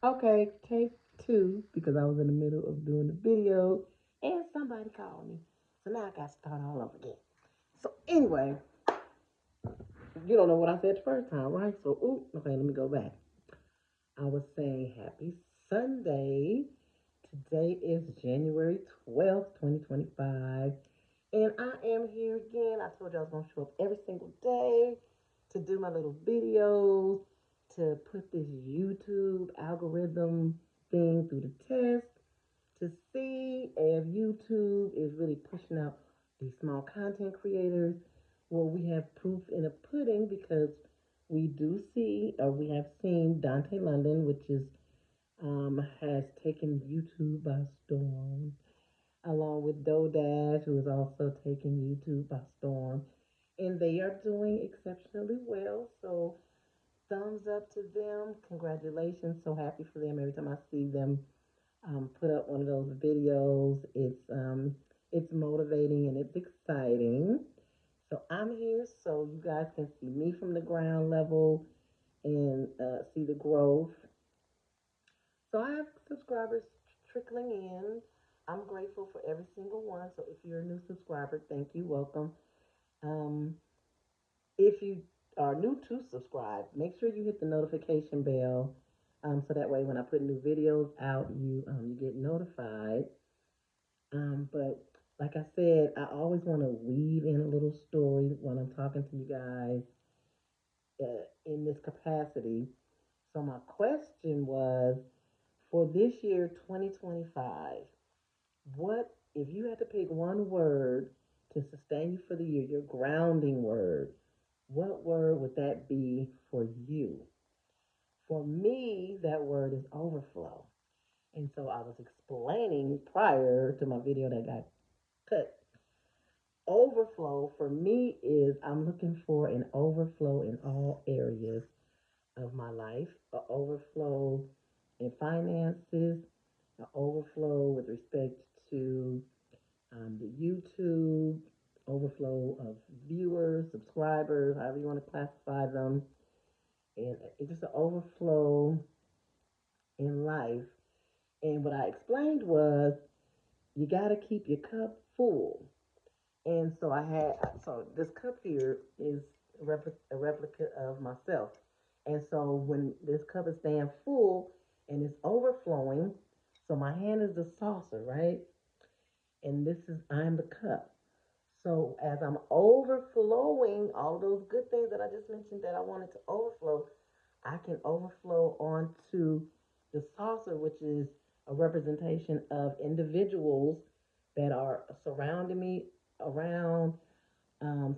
Okay, take two because I was in the middle of doing the video and somebody called me. So now I got to start all over again. So anyway, you don't know what I said the first time, right? So, okay, let me go back. I was saying happy Sunday. Today is January 12th, 2025. And I am here again. I told you I was going to show up every single day to do my little videos, to put this YouTube algorithm thing through the test, to see if YouTube is really pushing out these small content creators. Well, we have proof in a pudding because we do see, or we have seen Dante London, which is has taken YouTube by storm, along with Dodash, who is also taking YouTube by storm. And they are doing exceptionally well. So, thumbs up to them. Congratulations. So happy for them every time I see them put up one of those videos. It's motivating and it's exciting. So I'm here so you guys can see me from the ground level and see the growth. So I have subscribers trickling in. I'm grateful for every single one. So if you're a new subscriber, thank you, welcome. Um, if you are new to subscribe, make sure you hit the notification bell, so that way when I put new videos out, you get notified. But like I said, I always want to weave in a little story when I'm talking to you guys in this capacity. So my question was for this year, 2025, what if you had to pick one word to sustain you for the year, your grounding word? What word would that be for you? For me, that word is overflow. And so I was explaining prior to my video that got cut. Overflow for me is I'm looking for an overflow in all areas of my life, an overflow in finances, an overflow with respect to the YouTube, overflow of viewers, subscribers, however you want to classify them, and it's just an overflow in life. And what I explained was you got to keep your cup full. And so so this cup here is a replica of myself. And so when this cup is staying full and it's overflowing, so my hand is the saucer, right? And I'm the cup. So as I'm overflowing all those good things that I just mentioned that I wanted to overflow, I can overflow onto the saucer, which is a representation of individuals that are surrounding me, around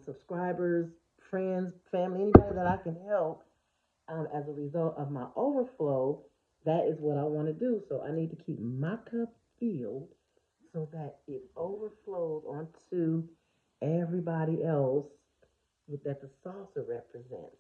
subscribers, friends, family, anybody that I can help as a result of my overflow. That is what I want to do. So I need to keep my cup filled so that it overflows onto everybody else that the salsa represents.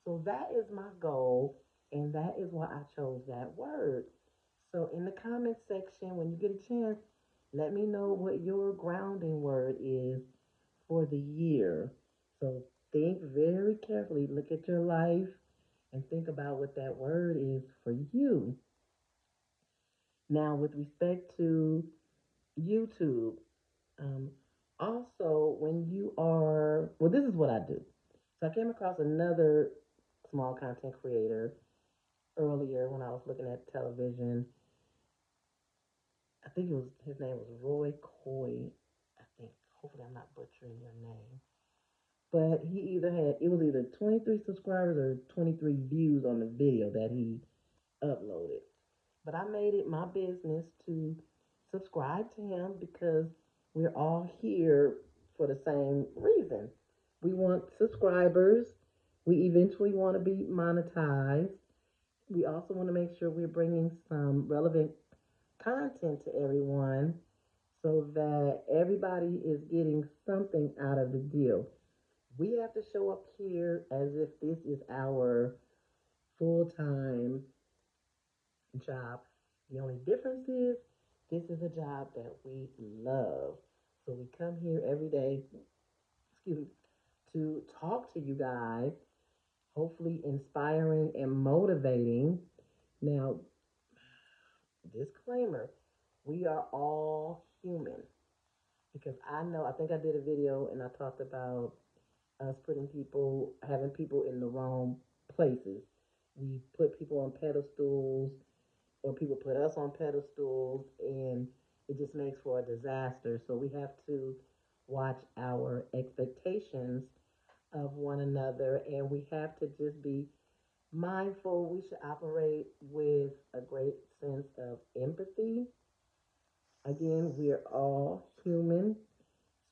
So that is my goal, and that is why I chose that word. So in the comment section, when you get a chance, let me know what your grounding word is for the year. So think very carefully, look at your life, and think about what that word is for you. Now, with respect to YouTube, um, also when you are, well, this is what I do. So I came across another small content creator earlier when I was looking at television. I think his name was Roy Coy. I think. Hopefully I'm not butchering your name. But it was either 23 subscribers or 23 views on the video that he uploaded. But I made it my business to subscribe to him because we're all here for the same reason. We want subscribers. We eventually want to be monetized. We also want to make sure we're bringing some relevant content to everyone so that everybody is getting something out of the deal. We have to show up here as if this is our full time job. The only difference is this is a job that we love. So we come here every day, excuse me, to talk to you guys, hopefully inspiring and motivating. Now, disclaimer, we are all human. Because I know, I think I did a video and I talked about us putting people, having people in the wrong places. We put people on pedestals, or people put us on pedestals, and it just makes for a disaster. So we have to watch our expectations of one another, and we have to just be mindful. We should operate with a great sense of empathy. Again, we're all human,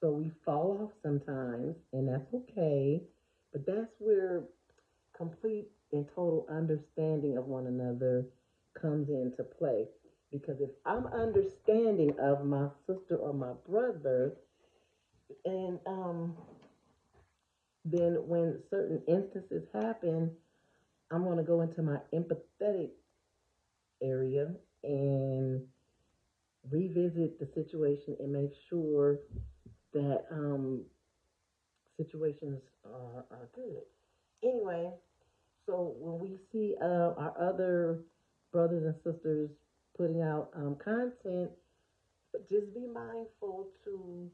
so we fall off sometimes, and that's okay. But that's where complete and total understanding of one another comes into play. Because if I'm understanding of my sister or my brother, and then when certain instances happen, I'm going to go into my empathetic area and revisit the situation and make sure that situations are good. Anyway, so when we see our other brothers and sisters putting out content, just be mindful to,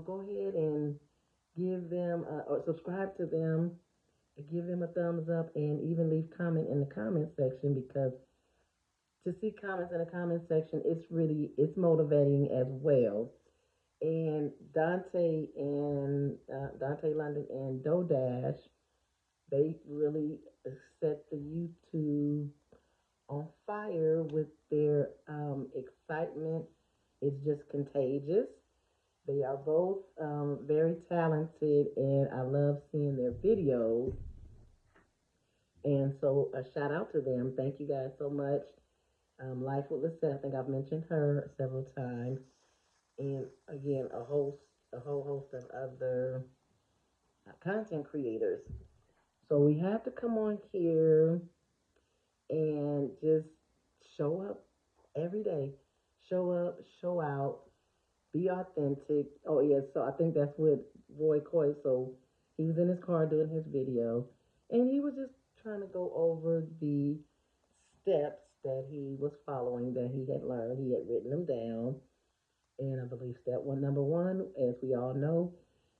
go ahead and give them or subscribe to them, give them a thumbs up, and even leave comment in the comment section, because to see comments in the comment section, it's motivating as well. And Dante London and Dodash, they really set the YouTube on fire with their excitement. It's just contagious. They are both very talented, and I love seeing their videos. And so, a shout out to them. Thank you guys so much. Life with Lisette, I think I've mentioned her several times. And again, a whole host of other content creators. So we have to come on here and just show up every day. Show up, show out, be authentic. Oh yeah, so I think that's what Roy Coy. So he was in his car doing his video, and he was just trying to go over the steps that he was following, that he had learned. He had written them down, and I believe step one, number one, as we all know,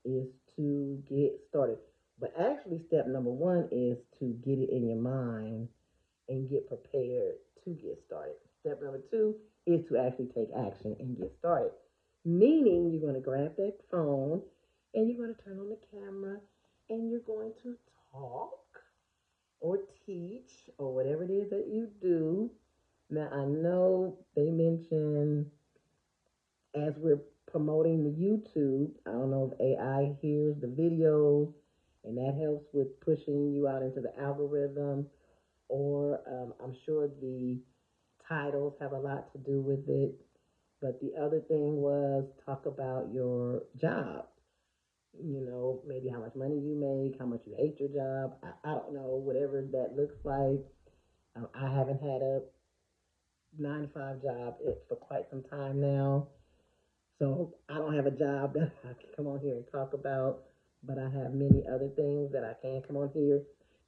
is to get started. But actually, step number one is to get it in your mind and get prepared to get started. Step number two is to actually take action and get started. Meaning, you're going to grab that phone and you're going to turn on the camera and you're going to talk or teach or whatever it is that you do. Now, I know they mentioned, as we're promoting the YouTube, I don't know if AI hears the videos and that helps with pushing you out into the algorithm, or I'm sure the titles have a lot to do with it. But the other thing was talk about your job. Maybe how much money you make, how much you hate your job. I don't know, whatever that looks like. I haven't had a 9 to 5 job for quite some time now. So I don't have a job that I can come on here and talk about, but I have many other things that I can come on here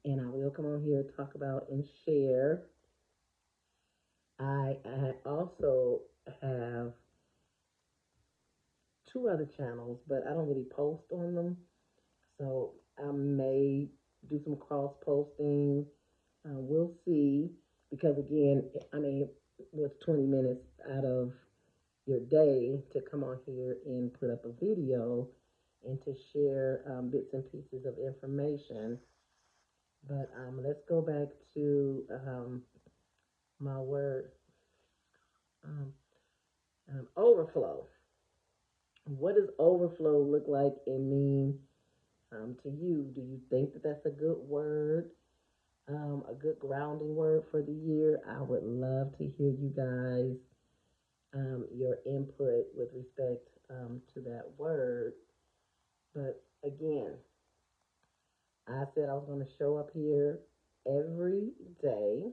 and I will come on here, talk about, and share. I also have two other channels, but I don't really post on them. So I may do some cross posting. We'll see. Because again, I mean, what's 20 minutes out of your day to come on here and put up a video and to share bits and pieces of information. But let's go back to my word, um, overflow. What does overflow look like and mean to you? Do you think that that's a good word, a good grounding word for the year? I would love to hear you guys, your input with respect to that word. But again, I said I was going to show up here every day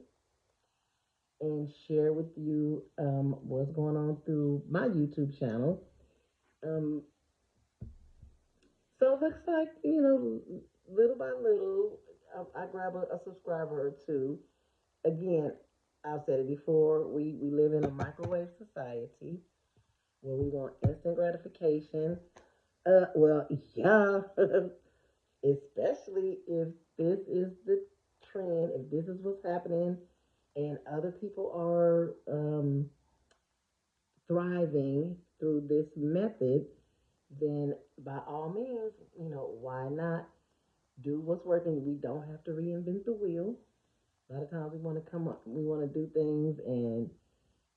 and share with you what's going on through my YouTube channel. Um, so it looks like, little by little, I grab a subscriber or two. Again, I've said it before, we live in a microwave society where we want instant gratification. Well, yeah, especially if this is the trend, if this is what's happening, and other people are thriving through this method, then by all means, why not do what's working? We don't have to reinvent the wheel. A lot of times we want to come up, we want to do things and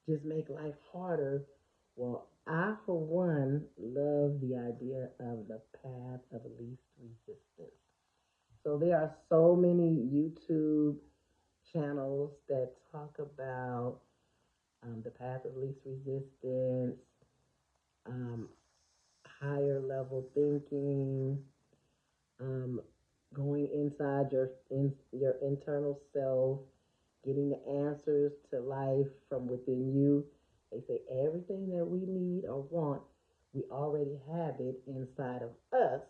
just make life harder. Well, I, for one, love the idea of the path of least resistance. So there are so many YouTube channels that talk about the path of least resistance, um, higher level thinking, um, going inside your internal self, getting the answers to life from within you. They say everything that we need or want, we already have it inside of us.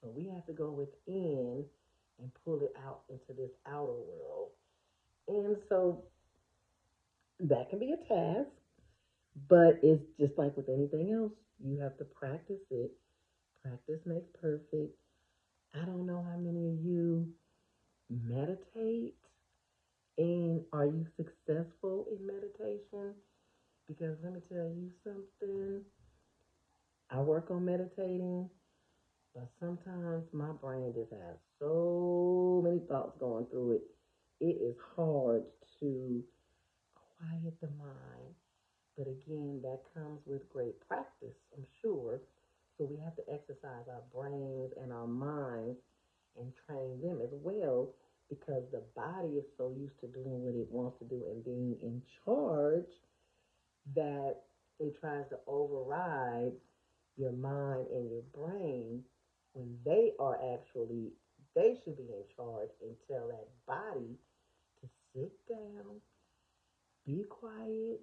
So we have to go within and pull it out into this outer world. And so that can be a task, but it's just like with anything else. You have to practice it. Practice makes perfect. I don't know how many of you meditate and are you successful in meditation? Because let me tell you something. I work on meditating, but sometimes my brain just has so many thoughts going through it. It is hard to quiet the mind. But again, that comes with great practice, I'm sure. So we have to exercise our brains and our minds and train them as well because the body is so used to doing what it wants to do and being in charge that it tries to override your mind and your brain when they should be in charge and tell that body to sit down, be quiet,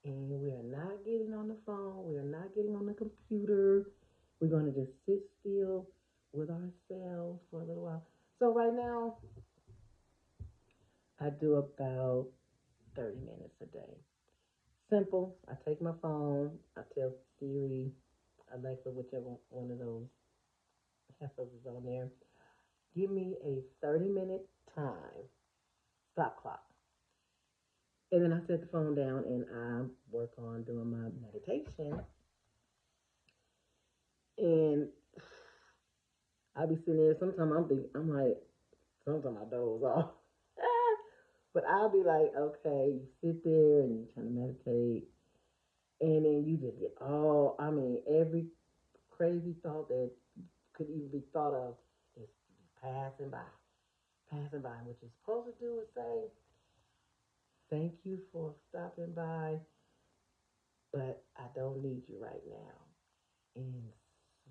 and we are not getting on the phone. We are not getting on the computer. We're going to just sit still with ourselves for a little while. So right now, I do about 30 minutes a day. Simple. I take my phone. I tell Siri, Alexa, whichever one of those heifers is on there, give me a 30-minute time, stop clock. And then I set the phone down and I work on doing my meditation. And I be sitting there. Sometimes I'm like, sometimes I doze off. But I'll be like, okay, you sit there and you're trying to meditate, and then you just get every crazy thought that could even be thought of is passing by, passing by. And what you're supposed to do is say, thank you for stopping by, but I don't need you right now. And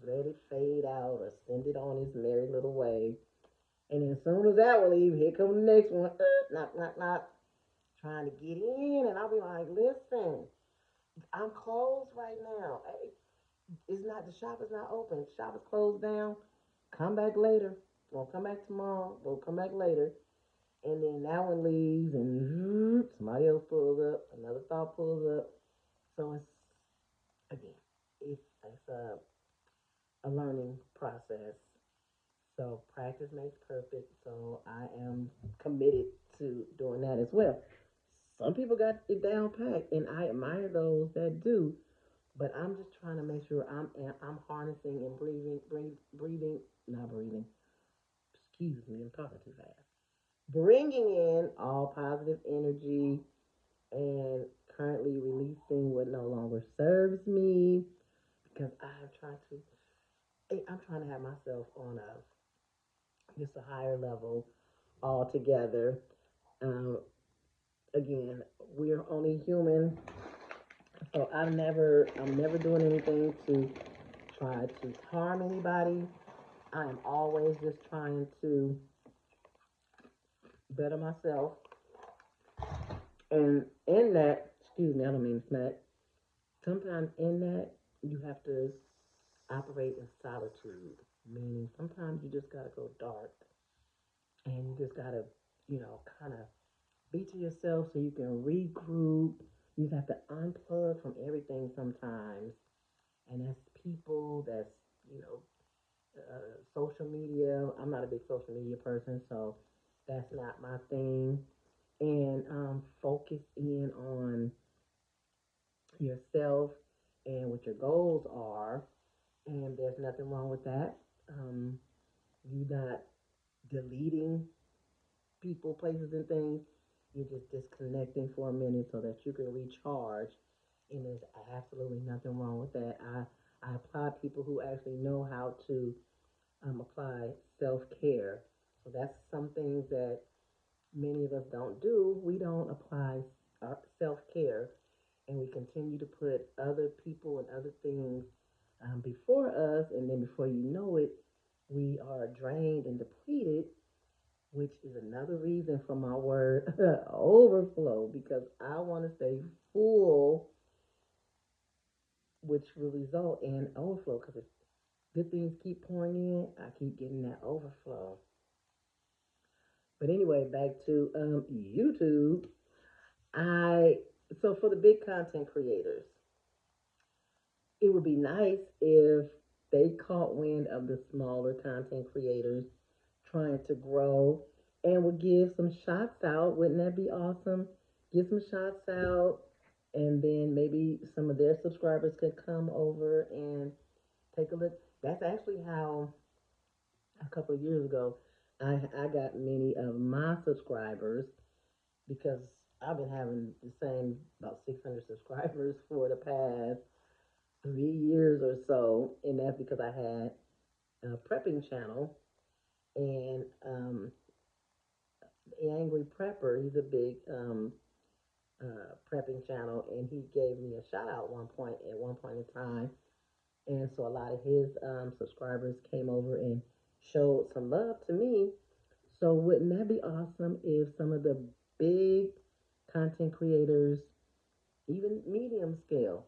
let it fade out or send it on its merry little way. And then as soon as that will leave, here comes the next one. Knock, knock, knock. Trying to get in. And I'll be like, listen, I'm closed right now. Hey, the shop is not open. The shop is closed down. Come back later. We'll come back tomorrow. We'll come back later. And then that one leaves and somebody else pulls up. Another thought pulls up. So again, it's a learning process. So practice makes perfect. So I am committed to doing that as well. Some people got it down packed, and I admire those that do. But I'm just trying to make sure I'm harnessing and breathing, not breathing. Excuse me, I'm talking too fast. Bringing in all positive energy and currently releasing what no longer serves me because I'm trying to have myself on just a higher level altogether. Um, again, we're only human, so I'm never doing anything to try to harm anybody. I am always just trying to better myself. And in that, excuse me, I don't mean smack. Sometimes in that, you have to operate in solitude, meaning sometimes you just gotta go dark and you just gotta, kind of be to yourself so you can regroup. You have to unplug from everything sometimes, and that's people. That's you know social media. I'm not a big social media person, so that's not my thing. And focus in on yourself and what your goals are. And there's nothing wrong with that. Um, you not deleting people, places, and things. You're just disconnecting for a minute so that you can recharge. And there's absolutely nothing wrong with that. I applaud people who actually know how to apply self care. So that's some things that many of us don't do. We don't apply self care, and we continue to put other people and other things before us, and then before you know it, we are drained and depleted, which is another reason for my word overflow, because I want to stay full, which will result in overflow. Because if good things keep pouring in, I keep getting that overflow. But anyway, back to YouTube. I so for the big content creators, it would be nice if they caught wind of the smaller content creators trying to grow and would give some shots out. Wouldn't that be awesome? Give some shots out, and then maybe some of their subscribers could come over and take a look. That's actually how a couple of years ago I got many of my subscribers because I've been having the same about 600 subscribers for the past 3 years or so, and that's because I had a prepping channel, and the Angry Prepper, he's a big prepping channel, and he gave me a shout out one point in time, and so a lot of his subscribers came over and showed some love to me. So wouldn't that be awesome if some of the big content creators, even medium scale,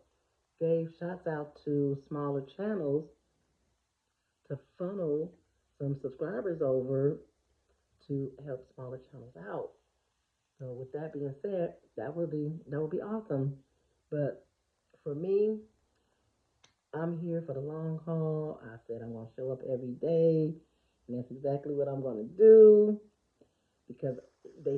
gave shots out to smaller channels to funnel some subscribers over to help smaller channels out. So with that being said, that would be awesome. But for me, I'm here for the long haul. I said I'm gonna show up every day, and that's exactly what I'm gonna do because they